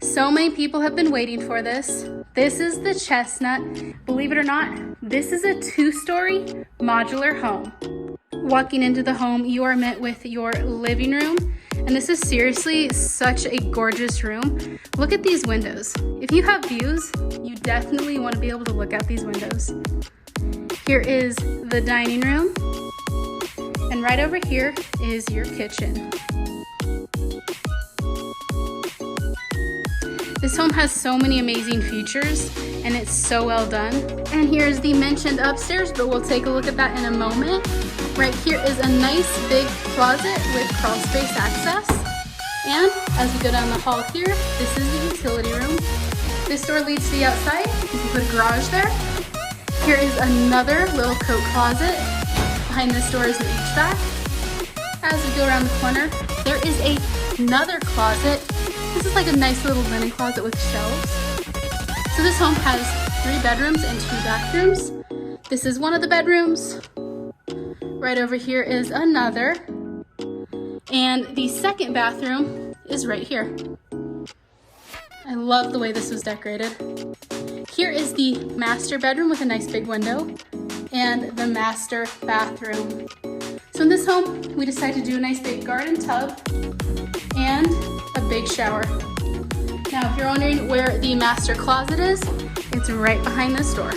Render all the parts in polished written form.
So many people have been waiting for this. This is the Chestnut. Believe it or not, this is a 2-story modular home. Walking into the home, you are met with your living room. And this is seriously such a gorgeous room. Look at these windows. If you have views, you definitely want to be able to look out these windows. Here is the dining room. And right over here is your kitchen. This home has so many amazing features and it's so well done. And here's the mentioned upstairs, but we'll take a look at that in a moment. Right here is a nice big closet with crawl space access. And as we go down the hall here, this is the utility room. This door leads to the outside. You can put a garage there. Here is another little coat closet. Behind this door is an HVAC. As we go around the corner, there is another closet. This is like a nice little linen closet with shelves. So this home has 3 bedrooms and 2 bathrooms. This is one of the bedrooms. Right over here is another. And the second bathroom is right here. I love the way this was decorated. Here is the master bedroom with a nice big window and the master bathroom. So in this home, we decided to do a nice big garden tub and a big shower. Now, if you're wondering where the master closet is, it's right behind this door.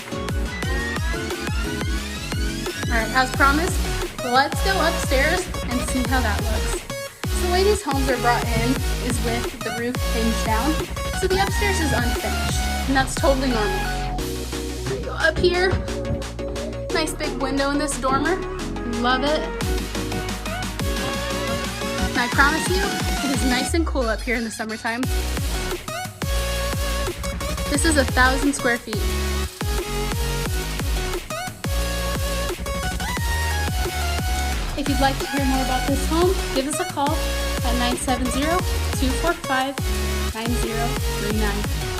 All right, as promised, let's go upstairs and see how that looks. So the way these homes are brought in is with the roof hinged down. So the upstairs is unfinished, and that's totally normal. We go up here, nice big window in this dormer, love it. And I promise you, it is nice and cool up here in the summertime. This is 1,000 square feet. If you'd like to hear more about this home, give us a call at 970-245-9039.